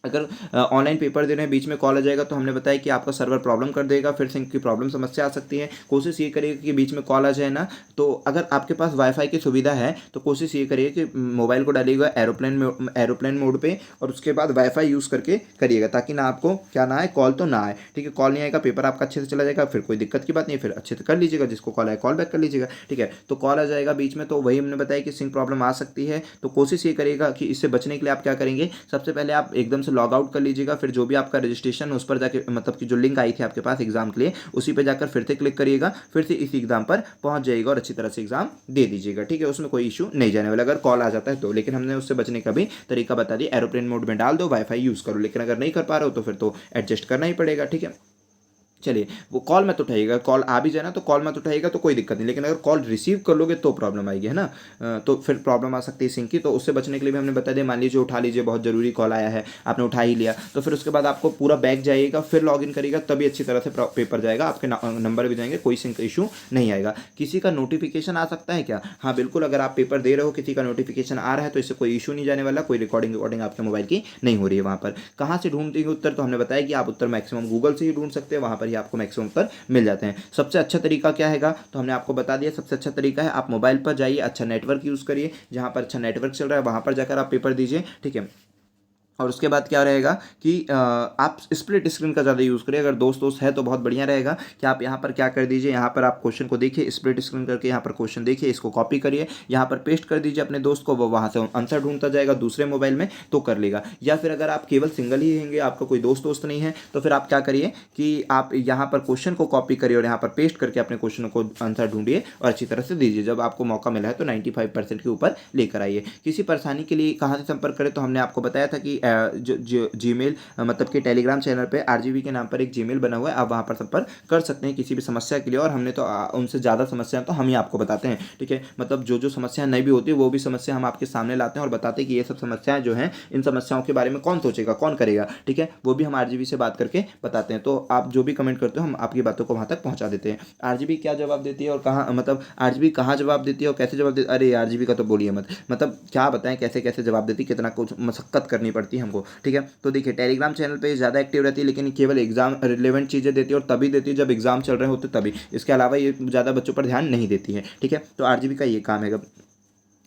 अगर ऑनलाइन पेपर दे रहे हैं बीच में कॉल आ जाएगा तो हमने बताया कि आपका सर्वर प्रॉब्लम कर देगा, फिर सिंक की प्रॉब्लम समस्या आ सकती है। कोशिश ये करिएगा कि बीच में कॉल आ जाए ना, तो अगर आपके पास वाईफाई की सुविधा है तो कोशिश ये करिए कि मोबाइल को डालिएगा एरोप्लेन मोड पे, और उसके बाद वाईफाई यूज़ करके करिएगा, ताकि ना आपको क्या ना आए, कॉल तो ना आए, ठीक है। कॉल नहीं आएगा, पेपर आपका अच्छे से चला जाएगा, फिर कोई दिक्कत की बात नहीं है, फिर अच्छे से कर लीजिएगा, जिसको कॉल आए कॉल बैक कर लीजिएगा, ठीक है। तो कॉल आ जाएगा बीच में तो वही हमने बताया कि सिंक प्रॉब्लम आ सकती है। तो कोशिश ये करिएगा कि इससे बचने के लिए आप क्या करेंगे, सबसे पहले आप एकदम से लॉग आउट कर लीजिएगा, फिर जो भी आपका रजिस्ट्रेशन है उस पर जाके, मतलब कि जो लिंक आई थी आपके पास एग्जाम के लिए, उसी पे जाकर फिर से क्लिक करिएगा, फिर से इस एग्जाम पर पहुंच जाइएगा और अच्छी तरह से एग्जाम दे दीजिएगा, ठीक है। उसमें कोई इशू नहीं जाने वाला अगर कॉल आ जाता है तो। लेकिन हमने उससे बचने का भी तरीका बता दिया, एरोप्लेन मोड में डाल दो, वाईफाई यूज़ करो। लेकिन अगर नहीं कर पा रहे हो तो फिर तो एडजस्ट करना ही पड़ेगा, ठीक है। चलिए, वो कॉल मत उठाइएगा, कॉल आ भी जाए ना तो कॉल मत उठाइएगा तो कोई दिक्कत नहीं, लेकिन अगर कॉल रिसीव कर लोगे तो प्रॉब्लम आएगी, है ना। तो फिर प्रॉब्लम आ सकती है सिंक की, तो उससे बचने के लिए भी हमने बता दिया। मान लीजिए उठा लीजिए, बहुत ज़रूरी कॉल आया है, आपने उठा ही लिया, तो फिर उसके बाद आपको पूरा बैक जाइएगा, फिर लॉगिन करिएगा, तभी अच्छी तरह से पेपर जाएगा, आपके नंबर भी जाएंगे, कोई सिंक इशू नहीं आएगा। किसी का नोटिफिकेशन आ सकता है क्या? हाँ बिल्कुल, अगर आप पेपर दे रहे हो, किसी का नोटिफिकेशन आ रहा है तो इससे कोई इशू नहीं जाने वाला, कोई रिकॉर्डिंग आपके मोबाइल की नहीं हो रही है वहाँ पर। कहाँ से ढूंढते उत्तर? तो हमने बताया कि आप उत्तर मैक्सिमम गूगल से ही ढूंढ सकते हैं, वहाँ पर ही आपको मैक्सिमम उत्तर मिल जाते हैं। सबसे अच्छा तरीका क्या हैगा, तो हमने आपको बता दिया। सबसे अच्छा तरीका है आप मोबाइल पर जाइए, अच्छा नेटवर्क यूज़ करिए, जहाँ पर अच्छा नेटवर्क चल रहा है वहाँ पर जाकर आप पेपर दीजिए, ठीक है। और उसके बाद क्या रहेगा कि आप स्प्लिट स्क्रीन का ज़्यादा यूज़ करिए। अगर दोस्त है तो बहुत बढ़िया रहेगा कि आप यहाँ पर क्या कर दीजिए, यहाँ पर आप क्वेश्चन को देखिए, स्प्लिट स्क्रीन करके यहाँ पर क्वेश्चन देखिए, इसको कॉपी करिए, यहाँ पर पेस्ट कर दीजिए अपने दोस्त को, वो वहाँ से आंसर ढूंढता जाएगा दूसरे मोबाइल में तो कर लेगा। या फिर अगर आप केवल सिंगल ही रहेंगे, आपका कोई दोस्त नहीं है, तो फिर आप क्या करिए कि आप यहाँ पर क्वेश्चन को कॉपी करिए और यहाँ पर पेस्ट करके अपने क्वेश्चन को आंसर ढूंढिए और अच्छी तरह से दीजिए। जब आपको मौका मिला है तो 95% के ऊपर लेकर आइए। किसी परेशानी के लिए कहाँ से संपर्क करें, तो हमने आपको बताया था कि जो जीमेल, मतलब कि टेलीग्राम चैनल पे आरजीबी के नाम पर एक जीमेल बना हुआ है, आप वहाँ पर संपर्क कर सकते हैं किसी भी समस्या के लिए। और हमने तो उनसे ज़्यादा समस्याएं तो हम ही आपको बताते हैं, ठीक है। मतलब जो समस्या नहीं भी होती वो भी समस्या हम आपके सामने लाते हैं और बताते हैं कि ये सब समस्याएं जो हैं, इन समस्याओं के बारे में कौन सोचेगा, कौन करेगा, ठीक है। वो भी हम आरजीबी से बात करके बताते हैं। तो आप जो भी कमेंट करते हो हम आपकी बातों को वहाँ तक पहुँचा देते हैं। आरजीबी क्या जवाब देती है और कहाँ, मतलब आरजीबी कहाँ जवाब देती है और कैसे जवाब देती है, अरे आरजीबी का तो बोलिए मत, मतलब क्या बताएं कैसे कैसे जवाब देती, कितना कुछ मशक्कत करनी पड़ती है हमको, ठीक है। तो देखिए टेलीग्राम चैनल पे ज़्यादा एक्टिव रहती है, लेकिन केवल एग्जाम रिलेवेंट चीज़ें देती है और तभी देती है जब एग्जाम चल रहे होते तभी। इसके अलावा ये ज़्यादा बच्चों पर ध्यान नहीं देती है, ठीक है। तो आरजीबी का ये काम है।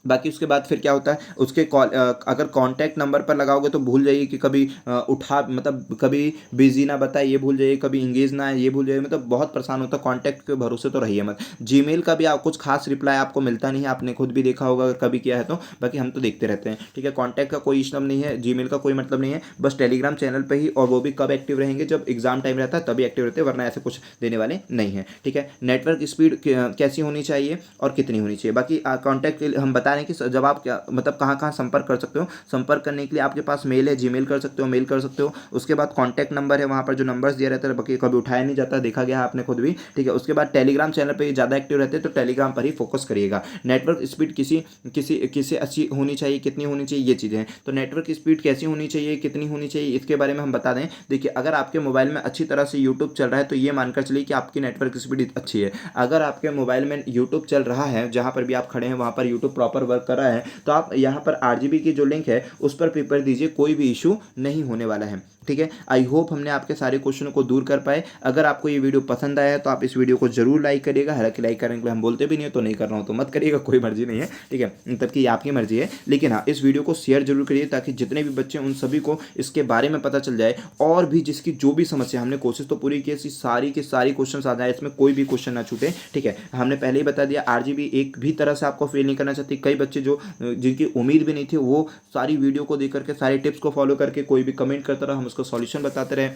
बाकी उसके बाद फिर क्या होता है, उसके कॉल अगर कॉन्टैक्ट नंबर पर लगाओगे तो भूल जाइए कि कभी उठा मतलब कभी बिजी ना बताए ये भूल जाइए, कभी इंगेज ना है ये भूल जाइए, मतलब बहुत परेशान होता है। कॉन्टैक्ट के भरोसे तो रहिए मत। जीमेल का भी आप कुछ खास रिप्लाई आपको मिलता नहीं है, आपने खुद भी देखा होगा अगर कभी किया है तो। बाकी हम तो देखते रहते हैं, ठीक है। कॉन्टैक्ट का कोई इशू नहीं है, जीमेल का कोई मतलब नहीं है, बस टेलीग्राम चैनल पर ही, और वो भी कब एक्टिव रहेंगे जब एग्जाम टाइम रहता है तभी एक्टिव रहते हैं, वरना ऐसे कुछ देने वाले नहीं है, ठीक है। नेटवर्क स्पीड कैसी होनी चाहिए और कितनी होनी चाहिए, बाकी कॉन्टैक्ट के लिए हम बता रहे हैं कि जब आप क्या मतलब कहाँ कहाँ संपर्क कर सकते हो। संपर्क करने के लिए आपके पास मेल है, जीमेल कर सकते हो, मेल कर सकते हो। उसके बाद कॉन्टैक्ट नंबर है, वहाँ पर जो नंबर्स दिया रहता है बाकी कभी उठाया नहीं जाता, देखा गया है आपने खुद भी, ठीक है। उसके बाद टेलीग्राम चैनल पर ज़्यादा एक्टिव रहते हैं तो टेलीग्राम पर ही फोकस करिएगा। नेटवर्क स्पीड किसी किसी किसे अच्छी होनी चाहिए, कितनी होनी चाहिए, ये चीज़ें हैं। तो नेटवर्क स्पीड कैसी होनी चाहिए, कितनी होनी चाहिए, इसके बारे में हम बता दें। देखिए, अगर आपके मोबाइल में अच्छी तरह से यूट्यूब चल रहा है तो ये मानकर चलिए कि आपकी नेटवर्क स्पीड अच्छी है। अगर आपके मोबाइल में यूट्यूब चल रहा है, जहाँ पर भी आप खड़े हैं वहाँ पर यूट्यूब प्रॉपर वर्क कर रहा है, तो आप यहाँ पर RGB की जो लिंक है उस पर क्लिक कर दीजिए, कोई भी इशू नहीं होने वाला है, ठीक है। आई होप हमने आपके सारे क्वेश्चनों को दूर कर पाए। अगर आपको ये वीडियो पसंद आया है तो आप इस वीडियो को जरूर लाइक करिएगा। हालांकि लाइक करने के लिए हम बोलते भी नहीं है, तो नहीं कर रहा हूँ तो मत करिएगा, कोई मर्जी नहीं है, ठीक है, मतलब कि आपकी मर्जी है। लेकिन हाँ, इस वीडियो को शेयर जरूर करिए ताकि जितने भी बच्चे उन सभी को इसके बारे में पता चल जाए, और भी जिसकी जो भी समस्या, हमने कोशिश तो पूरी की है सारी की सारी क्वेश्चन आ जाए, इसमें कोई भी क्वेश्चन ना छूटे, ठीक है। हमने पहले ही बता दिया RGB एक भी तरह से आपको फेल नहीं करना चाहती। कई बच्चे जो जिनकी उम्मीद भी नहीं थी वो सारी वीडियो को देख करके, सारी टिप्स को फॉलो करके कोई भी कमेंट करता रहा, हम उसको सॉल्यूशन बताते रहे,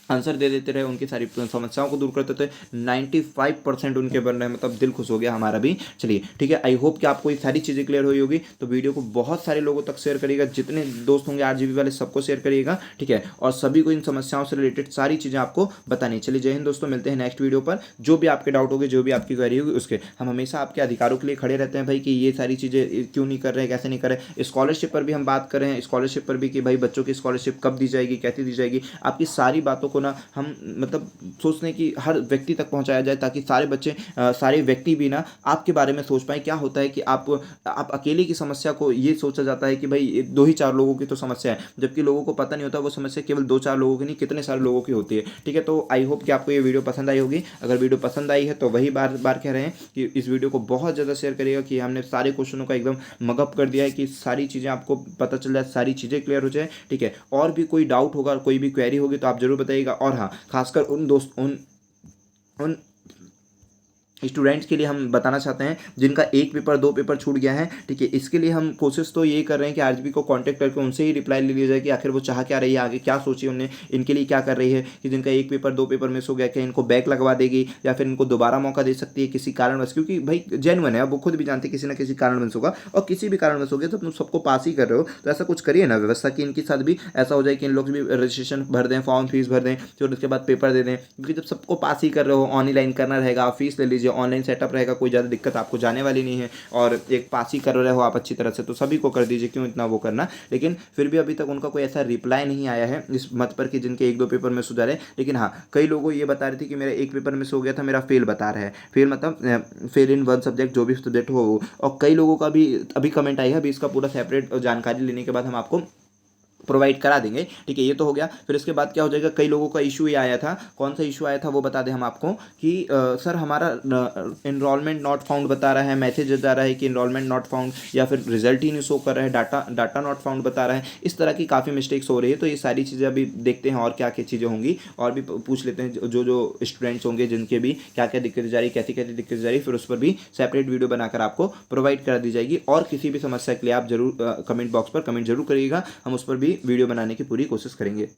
आंसर दे देते रहे, उनकी सारी समस्याओं को दूर करते थे। 95% उनके बन रहे हैं, मतलब दिल खुश हो गया हमारा भी। चलिए, ठीक है, आई होप कि आपको ये सारी चीज़ें क्लियर हुई होगी। तो वीडियो को बहुत सारे लोगों तक शेयर करिएगा, जितने दोस्त होंगे RGB वाले सबको शेयर करिएगा, ठीक है, और सभी को इन समस्याओं से रिलेटेड सारी चीज़ें आपको बतानी। चलिए, जय हिंद दोस्तों, मिलते हैं नेक्स्ट वीडियो पर। जो भी आपके डाउट होंगे, जो भी आपकी क्वेरी होगी, उसके हम हमेशा आपके अधिकारों के लिए खड़े रहते हैं भाई, कि ये सारी चीज़ें क्यों नहीं कर रहे हैं, कैसे नहीं कर रहे। स्कॉलरशिप पर भी हम बात कर रहे हैं, स्कॉलरशिप पर भी कि भाई बच्चों की स्कॉलरशिप कब दी जाएगी, कैसे दी जाएगी। आपकी सारी बातों को ना हम मतलब सोचने की हर व्यक्ति तक पहुंचाया जाए, ताकि सारे बच्चे सारे व्यक्ति भी ना आपके बारे में सोच पाए। क्या होता है कि आप अकेले की समस्या को ये सोचा जाता है कि भाई 2 ही 4 लोगों की तो समस्या है, जबकि लोगों को पता नहीं होता वो समस्या केवल 2-4 लोगों की नहीं, कितने सारे लोगों की होती है, ठीक है। तो आई होप कि आपको ये वीडियो पसंद आई होगी। अगर वीडियो पसंद आई है तो वही बार बार कह रहे हैं कि इस वीडियो को बहुत ज़्यादा शेयर करिएगा, कि हमने सारे क्वेश्चनों का एकदम मगअप कर दिया है, कि सारी चीज़ें आपको पता चल जाए, सारी चीज़ें क्लियर हो जाए, ठीक है। और भी कोई डाउट होगा, कोई भी क्वेरी होगी तो आप जरूर बताइएगा। और हाँ, खासकर उन स्टूडेंट्स के लिए हम बताना चाहते हैं जिनका 1 पेपर 2 पेपर छूट गया है, ठीक है। इसके लिए हम कोशिश तो ये कर रहे हैं कि RGB को कांटेक्ट करके उनसे ही रिप्लाई ले लिया जाए कि आखिर वो चाह क्या रही है, आगे क्या सोची उन्हें, इनके लिए क्या कर रही है, कि जिनका 1 पेपर 2 पेपर मिस हो गया, क्या इनको बैक लगवा देगी या फिर इनको दोबारा मौका दे सकती है किसी कारणवश, क्योंकि भाई जेन्युइन है, अब वो खुद भी जानते किसी ना किसी कारणवश होगा, और किसी भी कारणवश हो गया तो तुम सबको पास ही कर रहे हो, तो ऐसा कुछ करिए ना व्यवस्था कि इनके साथ भी ऐसा हो जाए कि इन लोग भी रजिस्ट्रेशन भर दें, फॉर्म फीस भर दें, फिर उसके बाद पेपर दे दें। क्योंकि जब सबको पास ही कर रहे हो, ऑनलाइन करना रहेगा, फीस ले लीजिए, ऑनलाइन सेटअप रहेगा, कोई ज़्यादा दिक्कत आपको जाने वाली नहीं है, और एक पास ही कर रहे हो आप अच्छी तरह से, तो सभी को कर दीजिए, क्यों इतना वो करना। लेकिन फिर भी अभी तक उनका कोई ऐसा रिप्लाई नहीं आया है इस मत पर कि जिनके 1-2 पेपर में सुधारे। लेकिन हाँ, कई लोगों ये बता रहे थे कि मेरा 1 पेपर मिस हो गया था, मेरा फेल बता रहा है, फेल मतलब फेल इन 1 सब्जेक्ट, जो भी सब्जेक्ट हो वो। और कई लोगों का भी अभी कमेंट आई है, अभी इसका पूरा सेपरेट जानकारी लेने के बाद हम आपको प्रोवाइड करा देंगे, ठीक है। ये तो हो गया। फिर इसके बाद क्या हो जाएगा, कई लोगों का इशू ये आया था, कौन सा इशू आया था वो बता दें हम आपको, कि सर हमारा इनरोलमेंट नॉट फाउंड बता रहा है, मैसेज बता रहा है कि इनरोलमेंट नॉट फाउंड, या फिर रिजल्ट ही नहीं शो कर रहा है, डाटा नॉट फाउंड बता रहा है। इस तरह की काफ़ी मिस्टेक्स हो रही है। तो ये सारी चीज़ें अभी देखते हैं और क्या क्या चीज़ें होंगी, और भी पूछ लेते हैं जो स्टूडेंट्स होंगे जिनके भी क्या क्या दिक्कत जा रही, कैसी कैसी दिक्कत जा रही, फिर उस पर भी सेपरेट वीडियो बनाकर आपको प्रोवाइड करा दी जाएगी। और किसी भी समस्या के लिए आप जरूर कमेंट बॉक्स पर कमेंट जरूर करिएगा, हम उस पर भी वीडियो बनाने की पूरी कोशिश करेंगे।